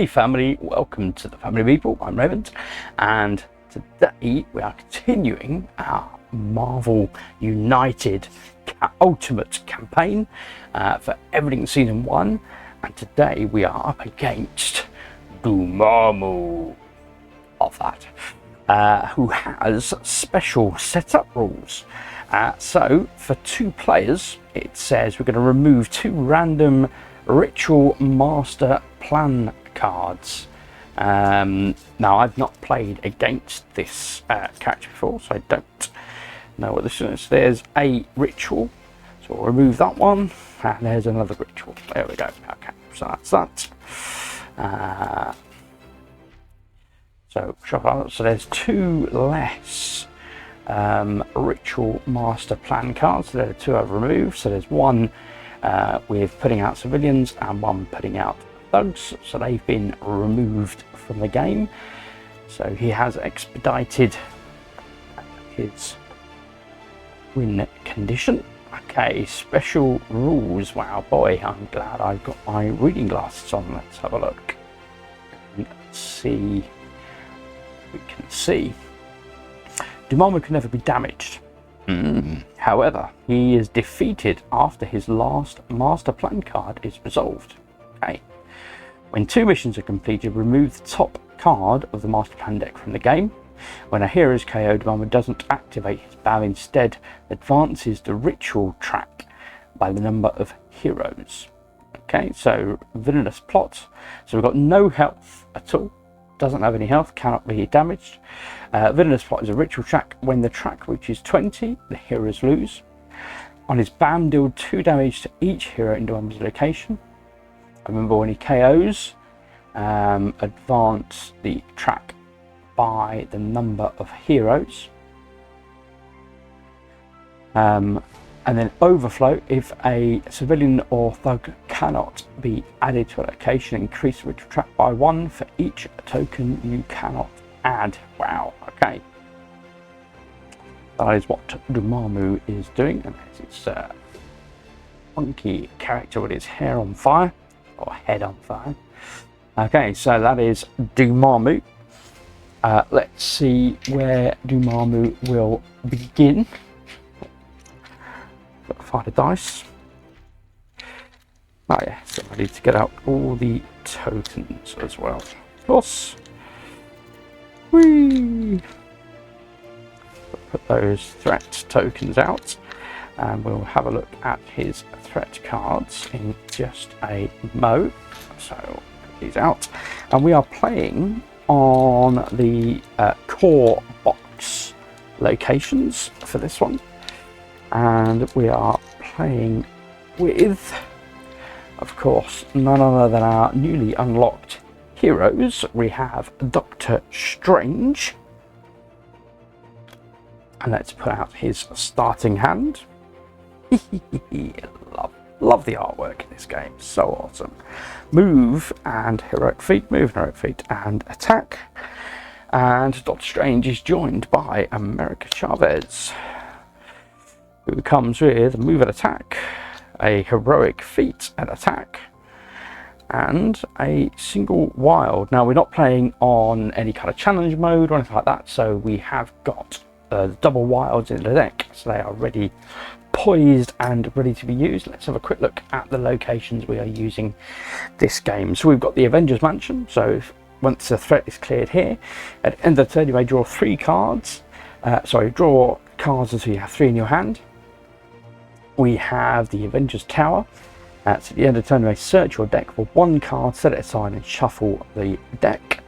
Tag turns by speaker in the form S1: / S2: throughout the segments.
S1: Hey family, welcome to the Family People. I'm Raymond, and today we are continuing our Marvel United Ultimate campaign for Everything Season 1, and today we are up against Dormammu of that, who has special setup rules. So for 2 players, it says we're going to remove 2 random Ritual Master Plan cards. Now I've not played against this character before, so I don't know what this is. There's a ritual, so we'll remove that one, and there's another ritual. There we go. Okay, so that's that. So there's 2 less Ritual Master Plan cards. So there are 2 I've removed. So there's 1 with putting out civilians and 1 putting out thugs, so they've been removed from the game. So he has expedited his win condition. Okay, special rules. Wow, boy, I'm glad I've got my reading glasses on. Let's have a look and see. We can see Dormammu can never be damaged. However, he is defeated after his last Master Plan card is resolved. Okay. When 2 missions are completed, remove the top card of the Master Plan deck from the game. When a hero is KO'd, Dormammu doesn't activate his bow, instead advances the ritual track by the number of heroes. Okay, so villainous plot. So we've got no health at all. Doesn't have any health, cannot be damaged. Villainous plot is a ritual track. When the track reaches 20, the heroes lose. On his BAM, deal 2 damage to each hero in Dormammu's location. Remember, when he KOs, advance the track by the number of heroes. And then overflow, if a civilian or thug cannot be added to a location, increase the ritual track by 1 for each token you cannot add. Wow, okay. That is what Dormammu is doing, and it's a funky character with his hair on fire, or head on fire. Okay, so that is Dormammu. Let's see where Dormammu will begin. Fire the dice. Oh yeah, so I need to get out all the tokens as well. Of course. Whee! Put those threat tokens out, and we'll have a look at his threat cards in just a mo. So put these out, and we are playing on the core box locations for this one. And we are playing with, of course, none other than our newly unlocked heroes. We have Doctor Strange. And let's put out his starting hand. Love the artwork in this game, so awesome. Move and heroic feat, move and heroic feat and attack. And Doctor Strange is joined by America Chavez, who comes with a move and attack, a heroic feat and attack, and a single wild. Now, we're not playing on any kind of challenge mode or anything like that, so we have got the double wilds in the deck, so they are ready, poised and ready to be used. Let's have a quick look at the locations we are using this game. So we've got the Avengers Mansion, so once the threat is cleared here, at the end of the turn you may draw 3 cards. Draw cards until you have 3 in your hand. We have the Avengers Tower. So at the end of the turn, you may search your deck for 1 card, set it aside, and shuffle the deck.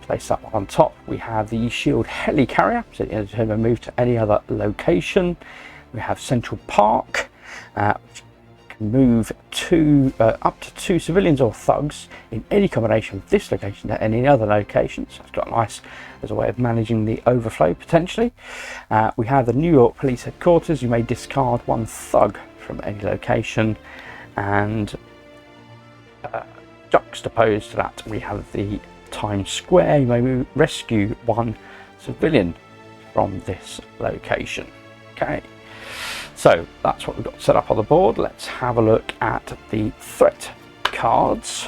S1: Place that one on top. We have the Shield Helicarrier. So at the end of the turn, we move to any other location. We have Central Park, which can move up to 2 civilians or thugs in any combination of this location to any other location. So it's got nice as a way of managing the overflow potentially. We have the New York Police Headquarters. You may discard 1 thug from any location, and juxtaposed to that we have the Times Square. You may rescue 1 civilian from this location. Okay, so that's what we've got set up on the board. Let's have a look at the threat cards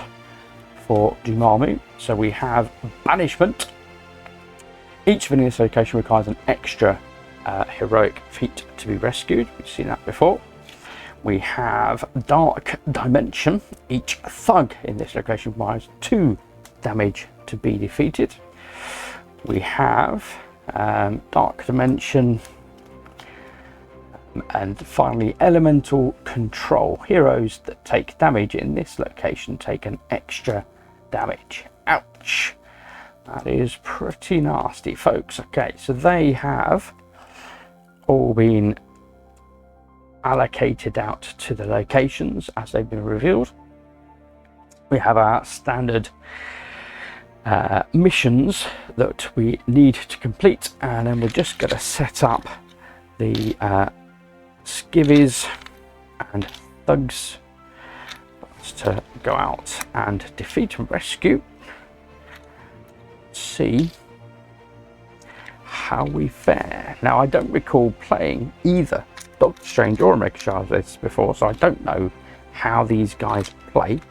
S1: for Dormammu. So we have banishment. Each villain in this location requires an extra heroic feat to be rescued. We've seen that before. We have dark dimension. Each thug in this location requires 2 damage to be defeated. We have dark dimension. And finally, elemental control. Heroes that take damage in this location take an extra damage. Ouch. That is pretty nasty, folks. Okay, so they have all been allocated out to the locations as they've been revealed. We have our standard missions that we need to complete, and then we're just going to set up the skivvies and thugs to go out and defeat and rescue. See how we fare. Now, I don't recall playing either Doctor Strange or America Chavez before, so I don't know how these guys play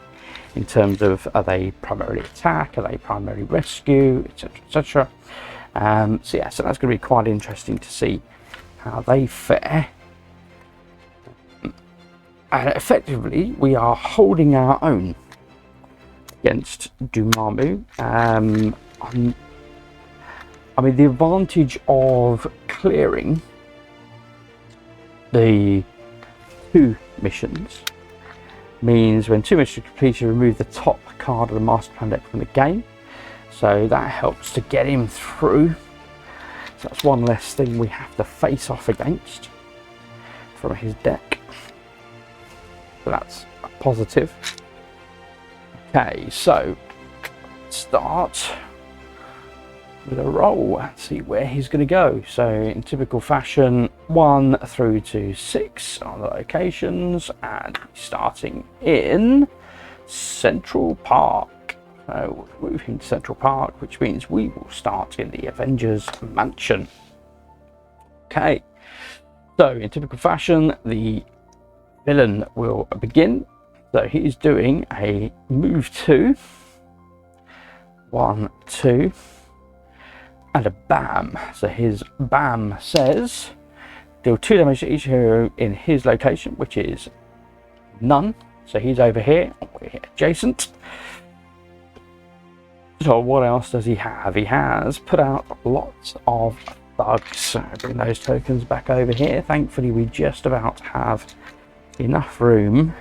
S1: in terms of, are they primarily attack, are they primarily rescue, etc, etc. So yeah, so that's going to be quite interesting to see how they fare. And effectively, we are holding our own against Dormammu. I mean, the advantage of clearing the 2 missions means when 2 missions are completed, remove the top card of the master plan deck from the game. So that helps to get him through. So that's one less thing we have to face off against from his deck. So that's a positive. Okay, so start with a roll and see where he's going to go. So in typical fashion, 1 through to 6 are the locations, and starting in Central Park. So we'll move him to Central Park, which means we will start in the Avengers Mansion. Okay, so in typical fashion, the villain will begin. So he's doing a move 2, 1, 2, and a bam. So his bam says deal 2 damage to each hero in his location, which is none. So he's over here, we're adjacent. So what else does he have? He has put out lots of thugs. So bring those tokens back over here. Thankfully, we just about have enough room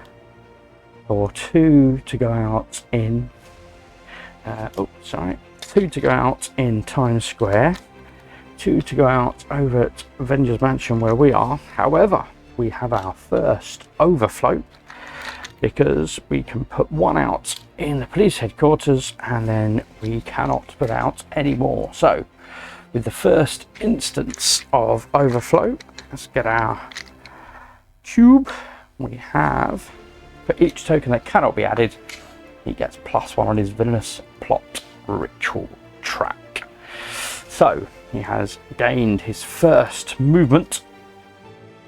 S1: for 2 to go out in 2 to go out in Times Square, 2 to go out over at Avengers Mansion where we are. However, we have our first overflow because we can put 1 out in the police headquarters and then we cannot put out any more. So with the first instance of overflow, let's get our cube. We have, for each token that cannot be added, he gets +1 on his villainous plot ritual track. So he has gained his first movement,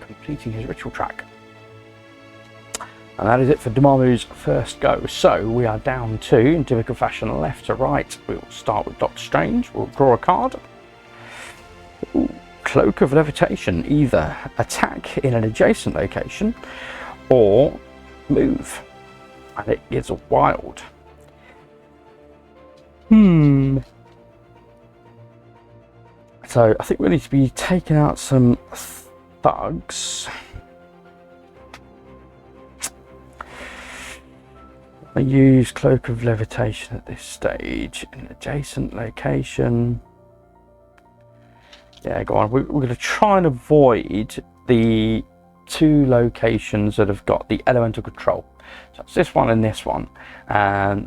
S1: completing his ritual track. And that is it for Dormammu's first go. So we are down to, in typical fashion, left to right. We'll start with Doctor Strange. We'll draw a card. Ooh, Cloak of Levitation. Either attack in an adjacent location or move. And it is wild. So I think we need to be taking out some thugs. I use Cloak of Levitation at this stage in an adjacent location. Yeah, go on. We're going to try and avoid the 2 locations that have got the elemental control. So it's this one and this one.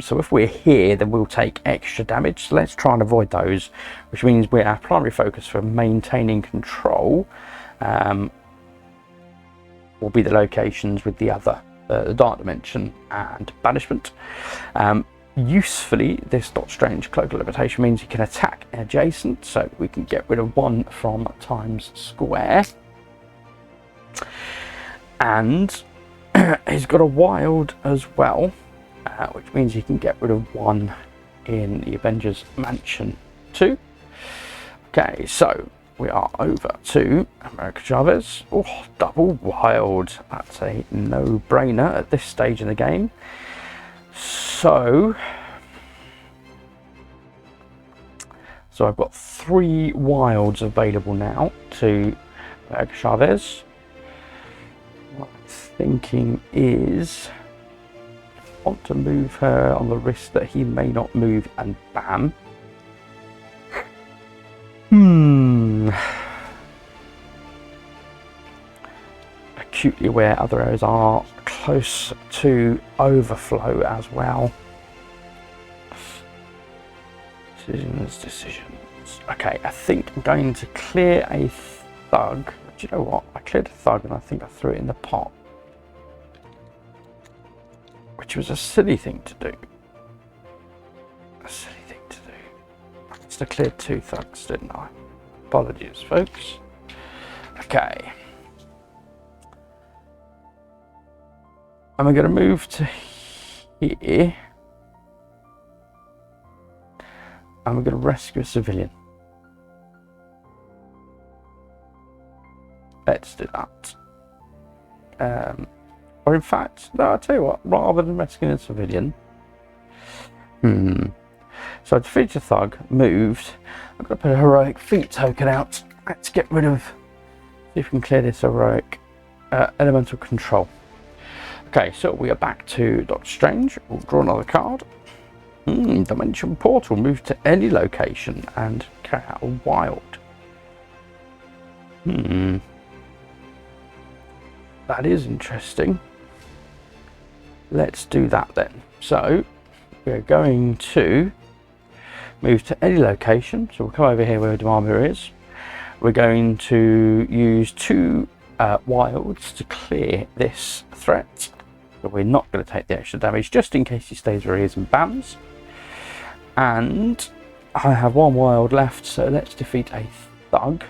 S1: So if we're here, then we'll take extra damage. So let's try and avoid those, which means our primary focus for maintaining control will be the locations with the other, the Dark Dimension and Banishment. Usefully, this Doctor Strange Cloak of Levitation means he can attack adjacent, so we can get rid of 1 from Times Square. And he's got a wild as well, which means he can get rid of 1 in the Avengers Mansion 2. Okay, so we are over to America Chavez. Oh, double wild. That's a no-brainer at this stage in the game. So I've got 3 wilds available now to America Chavez. What I'm thinking is I want to move her on the risk that he may not move, and bam. Acutely aware other areas are close to overflow as well. Decisions. Okay, I think I'm going to clear a thug. Do you know what? I cleared a thug and I think I threw it in the pot, which was a silly thing to do. I must have cleared 2 thugs, didn't I? Apologies, folks. Okay. And we're going to move to here. And we're going to rescue a civilian. Let's do that. Or in fact, no, I'll tell you what, rather than rescuing a civilian. So I defeated a thug, moved. I'm going to put a heroic feat token out. Let's get rid of, see if we can clear this heroic elemental control. Okay, so we are back to Doctor Strange. We'll draw another card. Dimension portal, move to any location and carry out a wild. That is interesting. Let's do that then. So we're going to move to any location. So we'll come over here where Dormammu is. We're going to use 2 wilds to clear this threat. But we're not going to take the extra damage just in case he stays where he is and bams. And I have 1 wild left, so let's defeat a thug.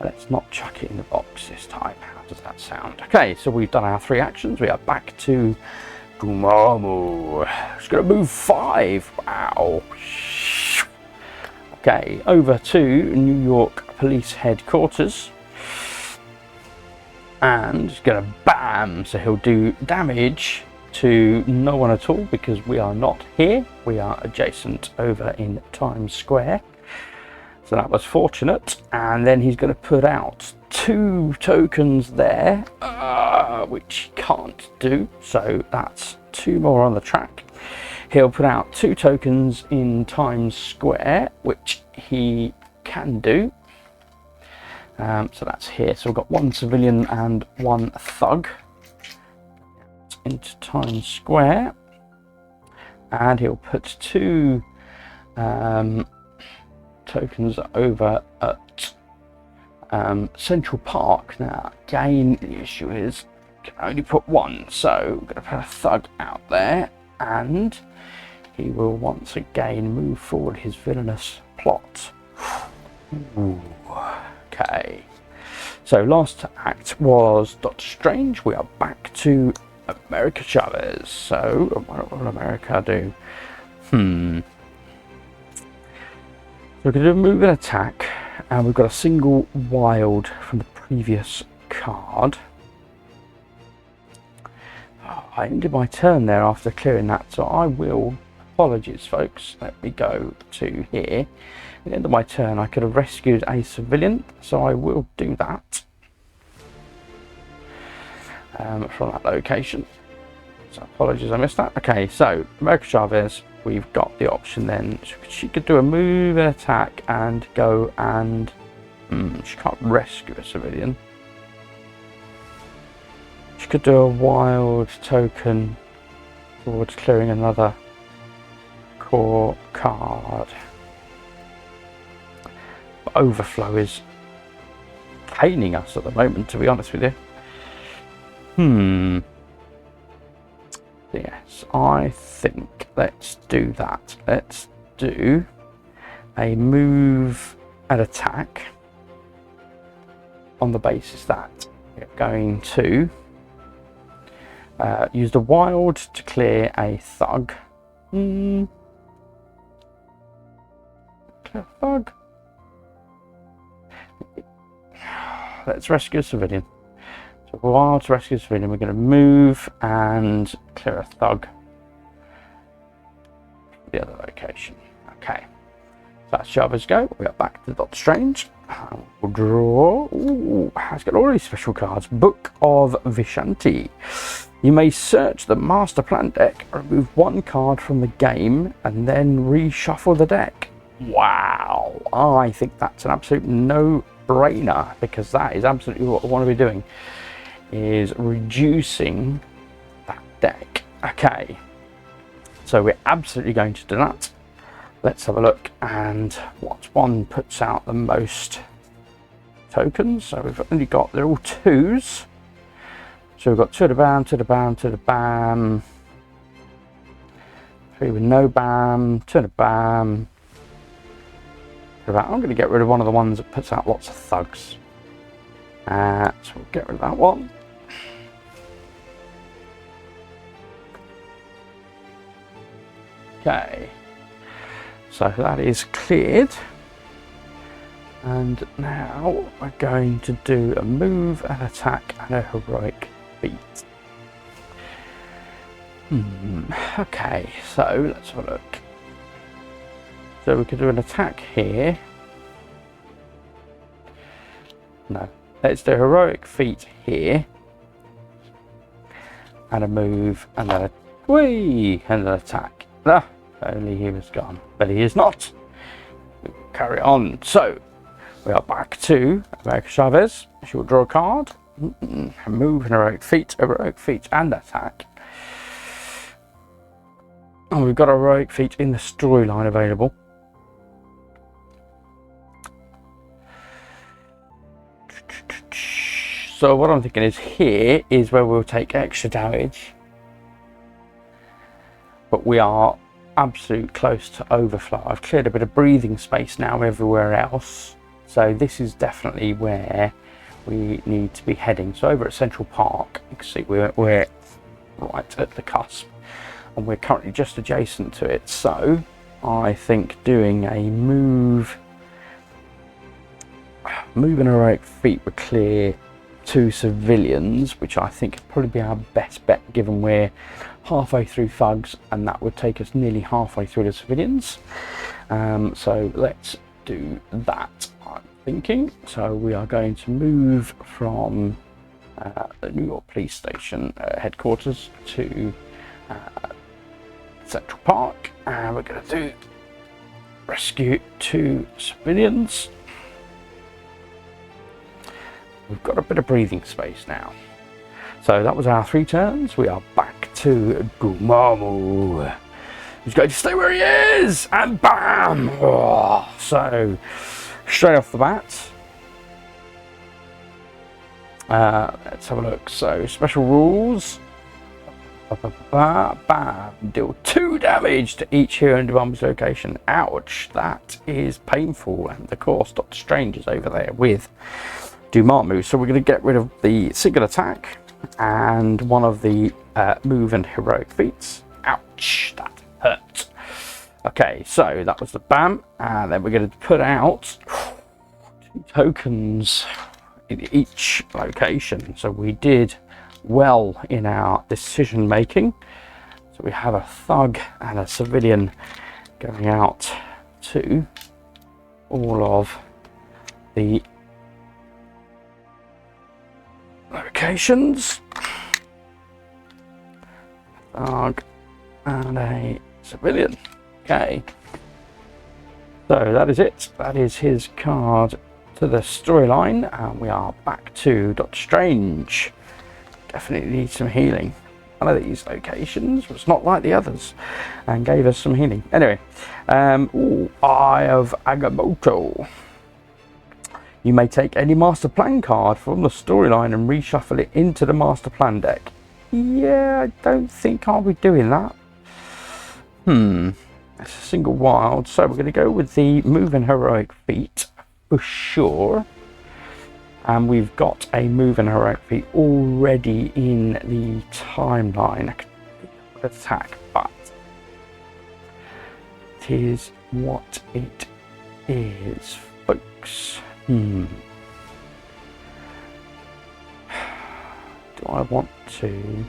S1: Let's not chuck it in the box this time. How does that sound? Okay, so we've done our 3 actions. We are back to Dormammu. It's going to move 5. Wow. Okay, over to New York Police Headquarters. And it's going to bam. So he'll do damage to no one at all because we are not here. We are adjacent over in Times Square. So that was fortunate. And then he's going to put out 2 tokens there, which he can't do. So that's 2 more on the track. He'll put out 2 tokens in Times Square, which he can do. So that's here. So we've got 1 civilian and 1 thug into Times Square, and he'll put 2 tokens over at Central Park. Now again, the issue is you can only put 1, so we're going to put a thug out there, and he will once again move forward his villainous plot. Ooh. Okay, so last act was Doctor Strange. We are back to America Chavez. So what will America do? So we're going to do a move and attack, and we've got a single wild from the previous card. I ended my turn there after clearing that, so I will, apologies folks, let me go to here. At the end of my turn I could have rescued a civilian, so I will do that from that location. So apologies I missed that. Okay, so America Chavez, we've got the option then. She could do a move and attack and go and she can't rescue a civilian. She could do a wild token towards clearing another core card. But overflow is caning us at the moment, to be honest with you. Yes, I think let's do that. Let's do a move and attack on the basis that we're going to Use the wild to clear a thug. Clear thug. Let's rescue a civilian. So wild to rescue a civilian. We're going to move and clear a thug. The other location. Okay. So that's Chavez go. We are back to Doctor Strange. We'll draw. Ooh, it's got all these special cards. Book of Vishanti. You may search the master plan deck, remove one card from the game, and then reshuffle the deck. Wow. I think that's an absolute no-brainer, because that is absolutely what I want to be doing, is reducing that deck. Okay. So we're absolutely going to do that. Let's have a look, and what one puts out the most tokens. So we've only got, they're all twos. So we've got two to bam, two to bam, two to bam, three with no bam, two to bam. I'm going to get rid of one of the ones that puts out lots of thugs. So we'll get rid of that one. Okay. So that is cleared. And now we're going to do a move, an attack, and a heroic feat. Okay, so let's have a look. So we could do an attack here. No, let's do a heroic feat here. And a move, and then a whee, and an attack. Ah, only he was gone, but he is not. We'll carry on. So we are back to America Chavez. She will draw a card. Move, an heroic feat, and attack. And we've got a heroic feat in the storyline available. So what I'm thinking is here is where we'll take extra damage, but we are absolute close to overflow. I've cleared a bit of breathing space now everywhere else, so this is definitely where we need to be heading. So over at Central Park, you can see we're right at the cusp, and we're currently just adjacent to it. So I think doing a move and heroic feat would clear 2 civilians, which I think would probably be our best bet, given we're halfway through thugs, and that would take us nearly halfway through the civilians. So let's do that, I'm thinking. So we are going to move from the New York Police Station headquarters to Central Park, and we're going to do rescue 2 civilians. We've got a bit of breathing space now. So that was our 3 turns. We are back to Dormammu. He's going to stay where he is, and bam! Oh, so straight off the bat, let's have a look. So special rules. Bam! Deal 2 damage to each hero in Dormammu's location. Ouch! That is painful. And of course, Doctor Strange is over there with Dormammu. So we're going to get rid of the single attack and one of the move and heroic feats. Ouch, that hurt. Okay, so that was the bam, and then we're going to put out 2 tokens in each location. So we did well in our decision making. So we have a thug and a civilian going out to all of the locations. Thug and a civilian. Okay. So that is it. That is his card to the storyline. And we are back to Doctor Strange. Definitely needs some healing. One of these locations was not like the others and gave us some healing. Anyway, Eye of Agamotto. You may take any master plan card from the storyline and reshuffle it into the master plan deck. Yeah, I don't think I'll be doing that. It's a single wild, so we're going to go with the move and heroic feat for sure. And we've got a move and heroic feat already in the timeline. I could attack, but it is what it is, folks. Do I want to?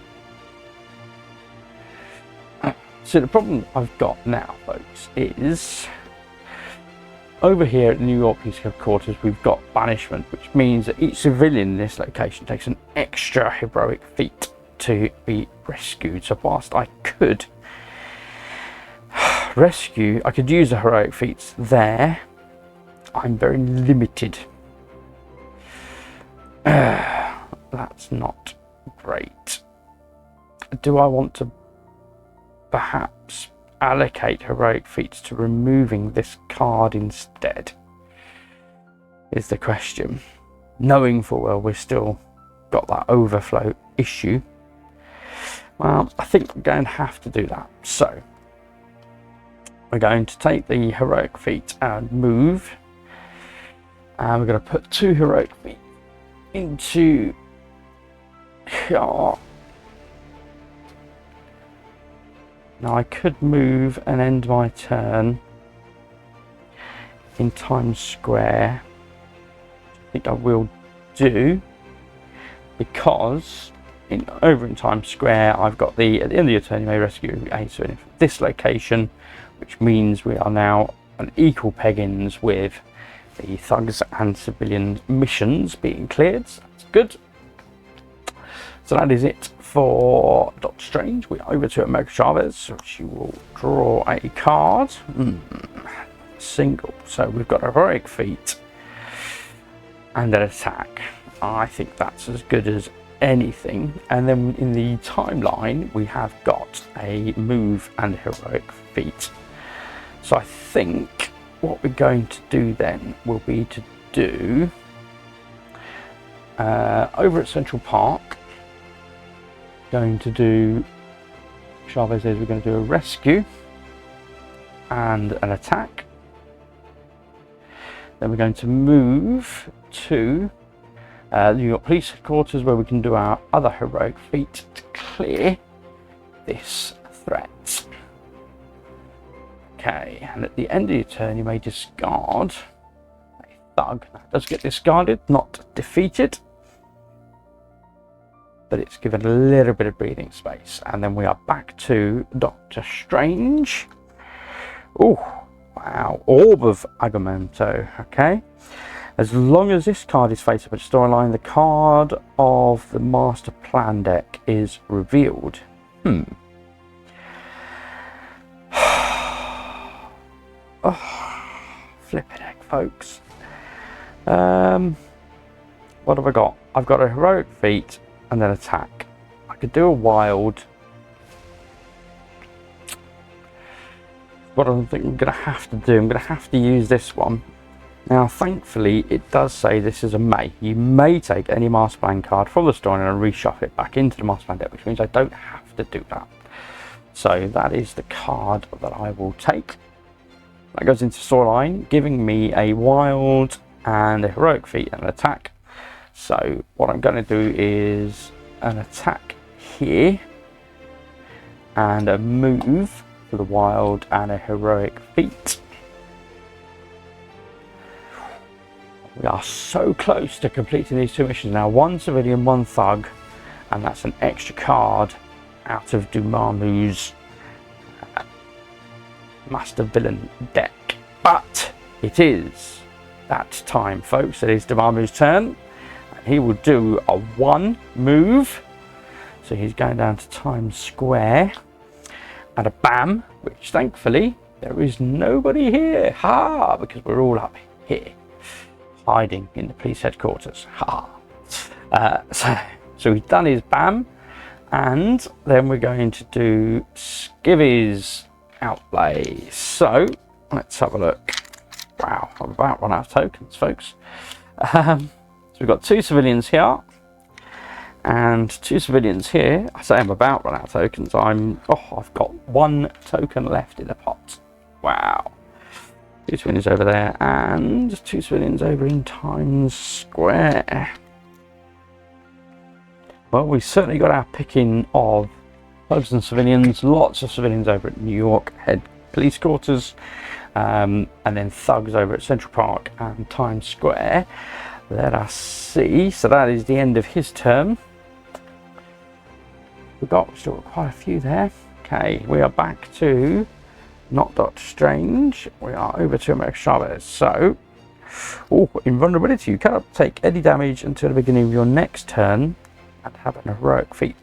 S1: So the problem I've got now, folks, is over here at the New York Police Headquarters, we've got banishment, which means that each civilian in this location takes an extra heroic feat to be rescued. So whilst I could rescue, I could use the heroic feats there, I'm very limited. That's not great. Do I want to perhaps allocate heroic feats to removing this card instead, is the question, knowing full well we've still got that overflow issue? Well, I think we're going to have to do that. So we're going to take the heroic feat and move, and we're going to put 2 heroic feat into here. Now I could move and end my turn in Times Square. I think I will do, because over in Times Square I've got the, at the end of your turn you may rescue a civilian from this location, which means we are now on equal peggings with the thugs and civilian missions being cleared. So that's good. So that is it for Doctor Strange. We're over to America Chavez, which you will draw a card. Single. So we've got a heroic feat and an attack. I think that's as good as anything. And then in the timeline, we have got a move and a heroic feat. So I think what we're going to do then will be to do over at Central Park. Going to do, Chavez says we're going to do a rescue and an attack. Then we're going to move to New York Police Headquarters, where we can do our other heroic feat to clear this threat. Okay, and at the end of your turn you may discard a thug. Now, it does get discarded, not defeated, but it's given a little bit of breathing space. And then we are back to Doctor Strange. Oh, wow. Orb of Agamemnon. Okay. As long as this card is face up at storyline, the card of the Master Plan deck is revealed. Oh, flipping heck, folks. What have I got? I've got a heroic feat and then attack. I could do a wild. What I think I'm going to have to do, I'm going to have to use this one. Now, thankfully, it does say this is a may. You may take any Master Plan card from the store and reshuffle it back into the Master Plan deck, which means I don't have to do that. So that is the card that I will take. That goes into storyline, giving me a wild and a heroic feat and an attack. So what I'm going to do is an attack here and a move for the wild and a heroic feat. We are so close to completing these 2 missions now. 1 civilian, 1 thug, and that's an extra card out of Dormammu's Master Villain deck. But it is that time, folks. It is Dormammu's turn. He will do a 1 move, so he's going down to Times Square, and a bam, which thankfully there is nobody here, because we're all up here hiding in the police headquarters. So he's done his bam, and then we're going to do skivvies outlay. So let's have a look. Wow, I've about run out of tokens, folks. So we've got 2 civilians here and 2 civilians here. I say I'm about run out of tokens. I've got 1 token left in the pot. Wow. 2 civilians over there, and 2 civilians over in Times Square. Well, we certainly got our picking of thugs and civilians. Lots of civilians over at New York Head Police Quarters, and then thugs over at Central Park and Times Square. Let us see. So that is the end of his term. We've still got quite a few there. Okay, we are back to not Doctor Strange. We are over to America Chavez. So, invulnerability. You cannot take any damage until the beginning of your next turn and have an heroic feat.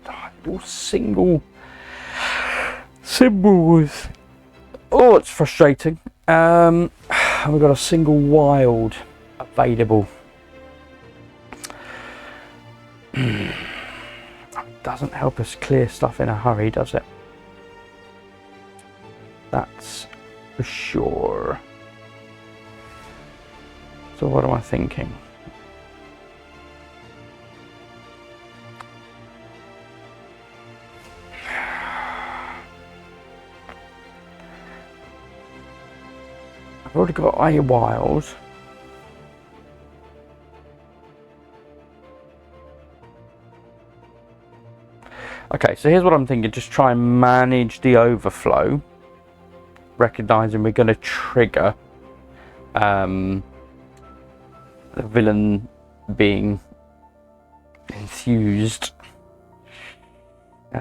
S1: Your single symbols. Oh, it's frustrating. And we've got a single wild available. Doesn't help us clear stuff in a hurry, does it? That's for sure. So what am I thinking? I've already got a wild. Okay, so here's what I'm thinking. Just try and manage the overflow, recognizing we're going to trigger the villain being enthused. We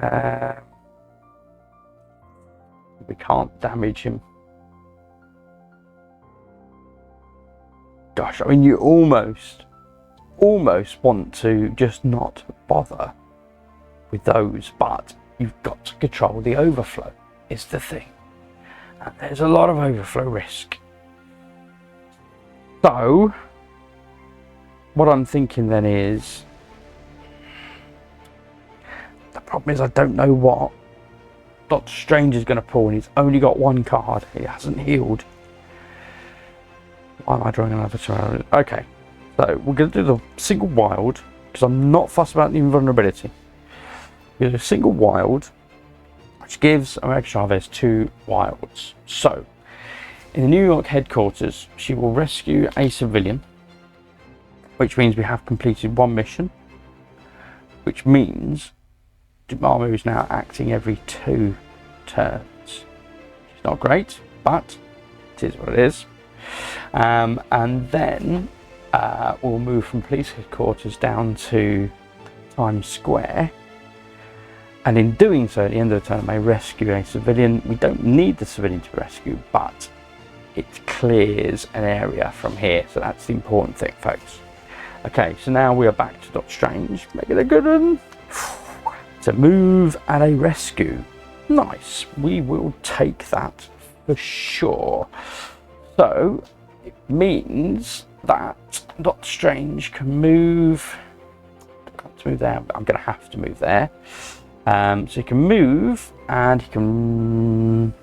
S1: can't damage him. Gosh, I mean, you almost want to just not bother with those, but you've got to control the overflow is the thing, and there's a lot of overflow risk. So what I'm thinking then is, the problem is I don't know what Doctor Strange is going to pull, and he's only got one card. He hasn't healed. Why am I drawing another two? Okay, so we're going to do the single wild because I'm not fussed about the invulnerability. We're going to do a single wild, which gives America Chavez 2 wilds. So, in the New York headquarters, she will rescue a civilian, which means we have completed 1 mission, which means Dormammu is now acting every 2 turns. It's not great, but it is what it is. And then we'll move from police headquarters down to Times Square. And in doing so, at the end of the turn, I may rescue a civilian. We don't need the civilian to rescue, but it clears an area from here. So that's the important thing, folks. Okay, so now we are back to Doctor Strange. Make it a good one. To move and a rescue. Nice. We will take that for sure. So it means that Doctor Strange can move. I can't move there. I'm going to have to move there. So he can move, and he can.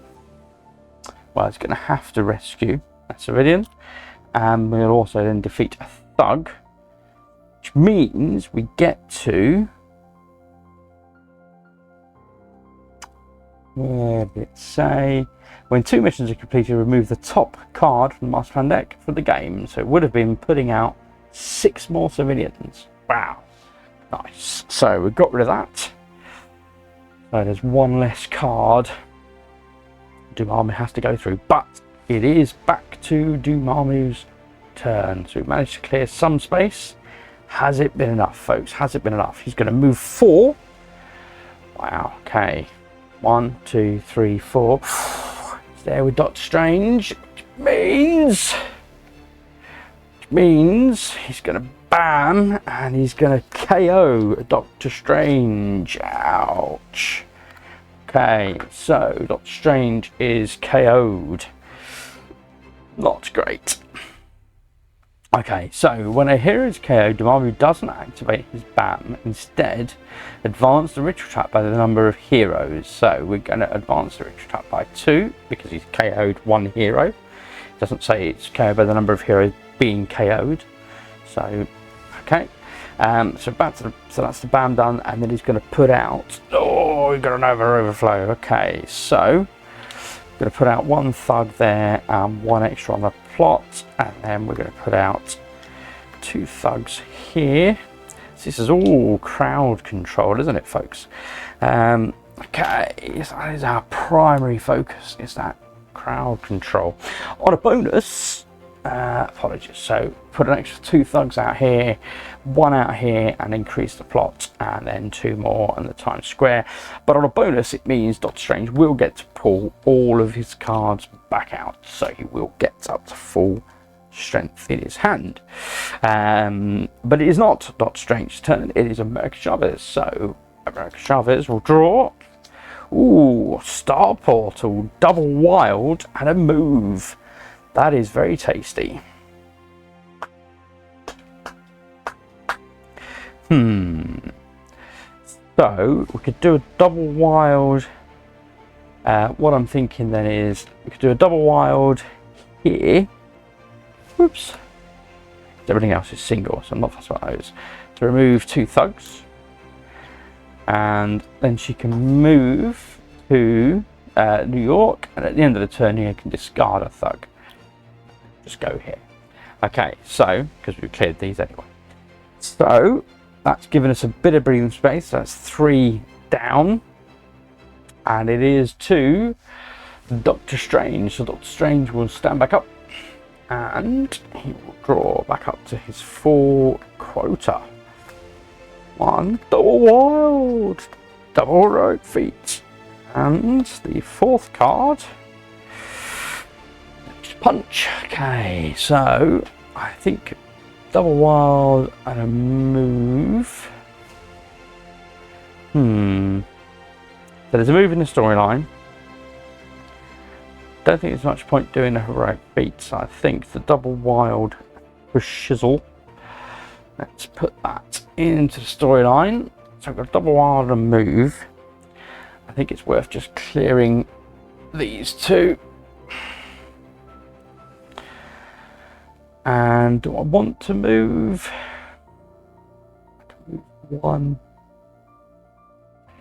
S1: Well, he's going to have to rescue a civilian, and we'll also then defeat a thug, which means we get to. Where did it say? When 2 missions are completed, remove the top card from the master plan deck for the game. So it would have been putting out 6 more civilians. Wow, nice. So we got rid of that. So there's 1 less card Dormammu has to go through, but it is back to Dormammu's turn. So we've managed to clear some space. Has it been enough, folks? Has it been enough? He's going to move 4. Wow, okay. 1, 2, 3, 4. He's there with Doctor Strange, which means he's going to bam, and he's going to KO Doctor Strange. Ouch. Okay, so Doctor Strange is KO'd. Not great. Okay, so when a hero is KO'd, Dormammu doesn't activate his BAM. Instead, advance the ritual trap by the number of heroes. So we're going to advance the ritual trap by 2 because he's KO'd 1 hero. It doesn't say it's KO'd by the number of heroes being KO'd. So, okay. So that's the BAM done, and then he's going to put out. Oh, we've got an overflow. Okay, so Going to put out one thug there and one extra on the plot, and then we're going to put out 2 thugs here. So this is all crowd control, isn't it, folks? Okay, that is our primary focus, is that crowd control. On a bonus, apologies, so put an extra 2 thugs out here, 1 out here, and increase the plot, and then 2 more on the Times Square. But on a bonus, it means Doctor Strange will get to pull all of his cards back out, so he will get up to full strength in his hand. But it is not Doctor Strange's turn, it is America Chavez. So America Chavez will draw. Ooh, Star Portal, double wild, and a move. That is very tasty. So we could do a double wild. What I'm thinking then is we could do a double wild here. Whoops. Everything else is single, so I'm not fussed about those. To remove 2 thugs. And then she can move to New York, and at the end of the turn you can discard a thug. Just go here. Okay, so, because we've cleared these anyway. So, that's given us a bit of breathing space. That's 3 down. And it is to Doctor Strange. So Doctor Strange will stand back up. And he will draw back up to his full quota. 1 double wild, double heroic feat, and the 4th card, punch. Okay, so I think double wild and a move. So there's a move in the storyline. Don't think there's much point doing a heroic feat, so I think the double wild for shizzle. Let's put that into the storyline. So I've got a double wild and move. I think it's worth just clearing these 2. And do I want to move? I can move 1.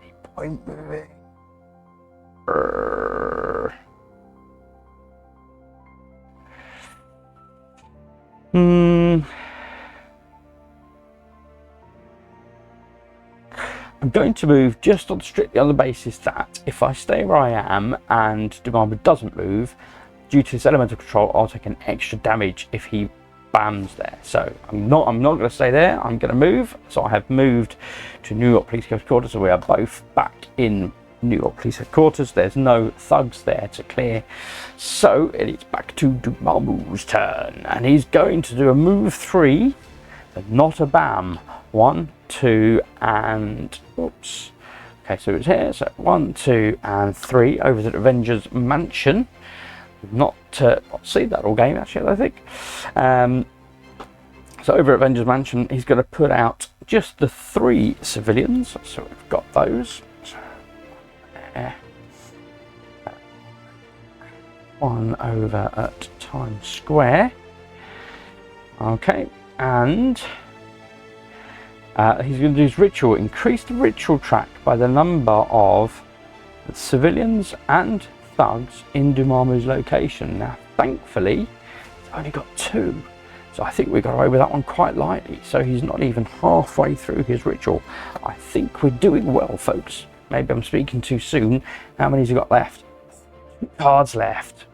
S1: Any point moving? I'm going to move just strictly on the basis that if I stay where I am and Dormammu doesn't move, due to his elemental control, I'll take an extra damage if he bams there. So I'm not going to stay there. I'm going to move. So I have moved to New York Police Headquarters. So we are both back in New York Police Headquarters. There's no thugs there to clear. So it is back to Dormammu's turn, and he's going to do a move 3, but not a bam. 1, 2, and oops. Okay, so it's here. So 1, 2, and 3 over to the Avengers Mansion. Not seen that all game actually, I think. So over at Avengers Mansion, he's going to put out just the 3 civilians. So we've got those. So, one over at Times Square. Okay, and he's going to do his ritual. Increase the ritual track by the number of civilians and thugs in Dormammu's location. Now, thankfully, he's only got 2. So I think we got away with that one quite lightly. So he's not even halfway through his ritual. I think we're doing well, folks. Maybe I'm speaking too soon. How many has he got left? 2 cards left.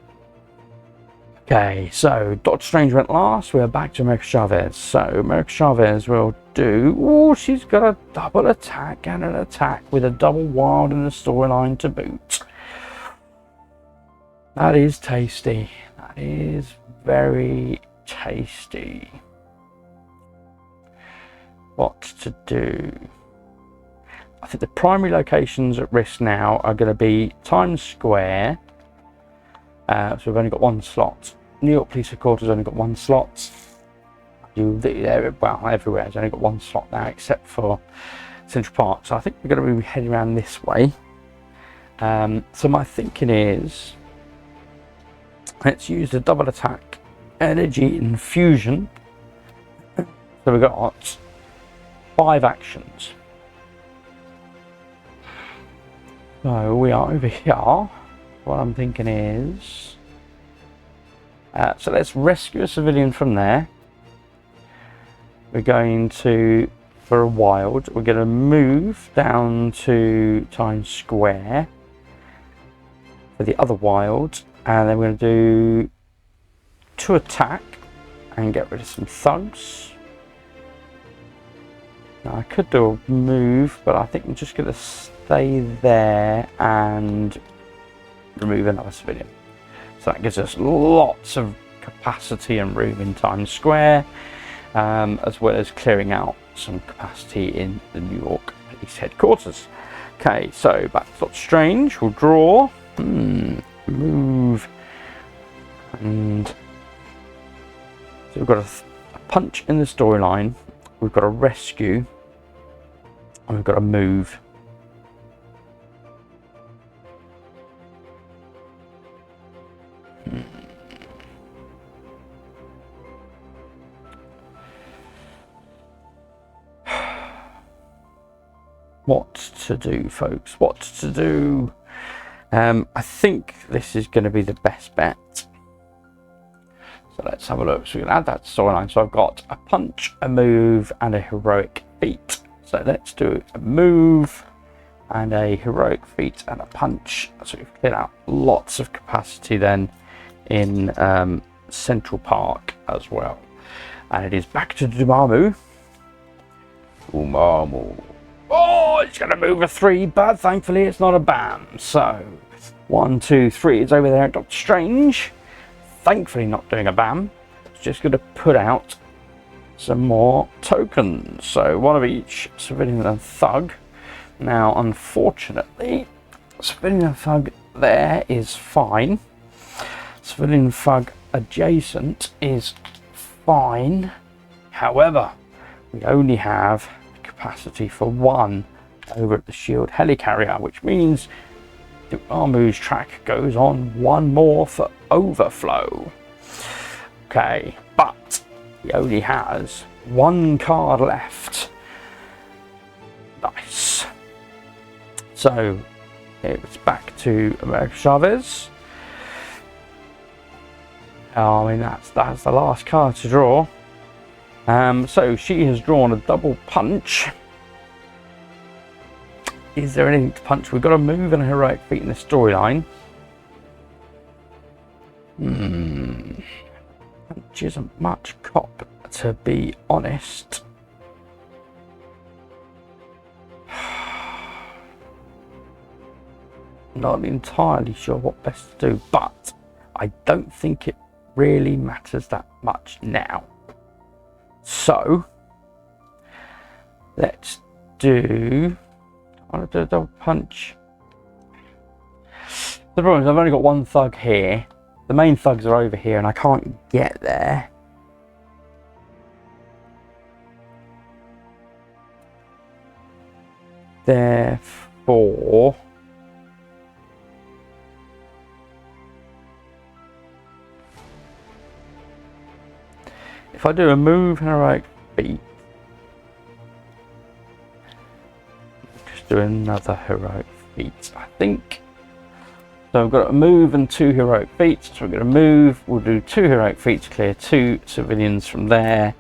S1: Okay, so Doctor Strange went last. We're back to America Chavez. So America Chavez will do... Oh, she's got a double attack and an attack with a double wild in the storyline to boot. That is tasty. That is very tasty. What to do? I think the primary locations at risk now are going to be Times Square. So we've only got 1 slot. New York Police Headquarters only got 1 slot. Well, everywhere has only got 1 slot now, except for Central Park. So I think we're going to be heading around this way. So my thinking is, let's use the double attack energy infusion. So we've got 5 actions. So we are over here. what I'm thinking is, so let's rescue a civilian from there. We're going to, for a wild, we're going to move down to Times Square for the other wild, and then we're going to do 2 attack and get rid of some thugs. Now I could do a move, but I think I'm just going to stay there and remove another civilian. So that gives us lots of capacity and room in Times Square, as well as clearing out some capacity in the New York police headquarters. Okay, so back to Doctor Strange. We'll draw, move, and so we've got a punch in the storyline, we've got a rescue, and we've got a move. What to do, folks? What to do? I think this is going to be the best bet. So let's have a look. So we can add that storyline. So I've got a punch, a move, and a heroic feat. So let's do a move and a heroic feat and a punch. So we've cleared out lots of capacity then in Central Park as well. And it is back to Dormammu. Dormammu. Oh, it's going to move a 3, but thankfully it's not a BAM. So 1, 2, 3 is over there at Doctor Strange. Thankfully not doing a BAM. It's just going to put out some more tokens. So 1 of each civilian and thug. Now, unfortunately, civilian and thug there is fine. Civilian thug adjacent is fine. However, we only have capacity for 1 over at the shield helicarrier, which means the Dormammu's track goes on 1 more for overflow. Okay, but he only has 1 card left. Nice. So it's back to America Chavez. I mean, that's the last card to draw. So she has drawn a double punch. Is there anything to punch? We've got a move and a heroic feat in the storyline. Punch isn't much cop, to be honest. Not entirely sure what best to do, but I don't think it really matters that much now. So let's do, I want to do a double punch. The problem is I've only got 1 thug here. The main thugs are over here and I can't get there. Therefore, if I do a move and a heroic feat, just do another heroic feat, I think. So I've got a move and 2 heroic feats. So we're going to move, we'll do 2 heroic feats, clear 2 civilians from there,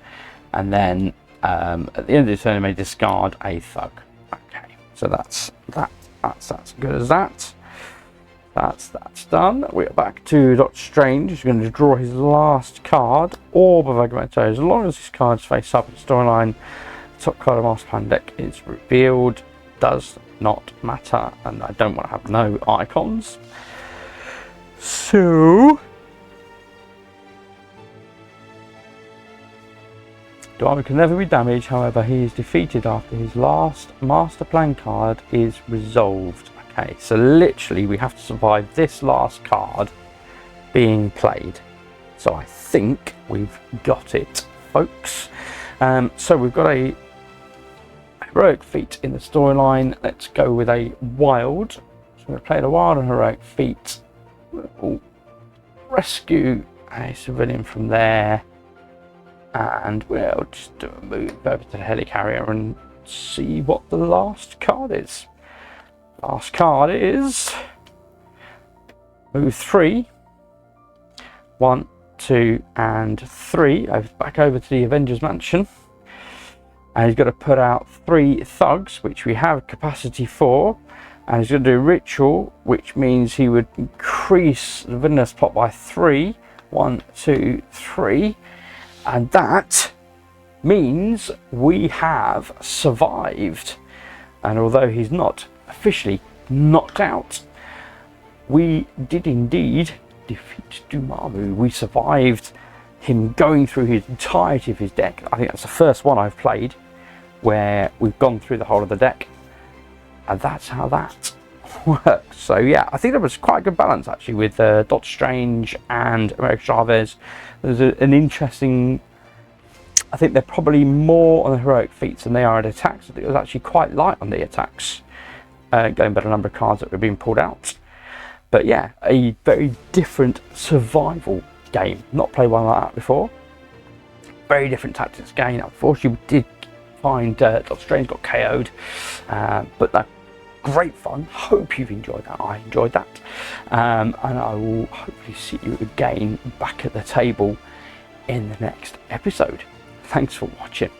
S1: and then at the end of the turn I may discard a thug. Okay, so that's as good as that. That's done. We're back to Doctor Strange. He's going to draw his last card, Orb of Agamotto. As long as this card's face up in the storyline, the top card of Master Plan deck is revealed. Does not matter, and I don't want to have no icons. So Dormammu can never be damaged, however he is defeated after his last Master Plan card is resolved. Okay, so literally we have to survive this last card being played. So I think we've got it, folks. So we've got a heroic feat in the storyline. Let's go with a wild. So we're going to play the wild and heroic feat. We'll rescue a civilian from there. And we'll just do a move over to the helicarrier and see what the last card is. Last card is Move 3, 1, 2 and 3 back over to the Avengers Mansion, and he's got to put out 3 thugs, which we have capacity for, and he's going to do a ritual, which means he would increase the villainous plot by 3, 1, 2, 3, and that means we have survived. And although he's not officially knocked out, we did indeed defeat Dormammu. We survived him going through his entirety of his deck. I think that's the first one I've played where we've gone through the whole of the deck, and that's how that works. So yeah, I think there was quite a good balance actually with Doctor Strange and America Chavez. There's an interesting, I think they're probably more on the heroic feats than they are at attacks. I think it was actually quite light on the attacks, going by the number of cards that were being pulled out. But yeah, a very different survival game. Not played one like that before. Very different tactics game. Unfortunately, we did find Doctor Strange got KO'd, but no, great fun. Hope you've enjoyed that. I enjoyed that, and I will hopefully see you again back at the table in the next episode. Thanks for watching.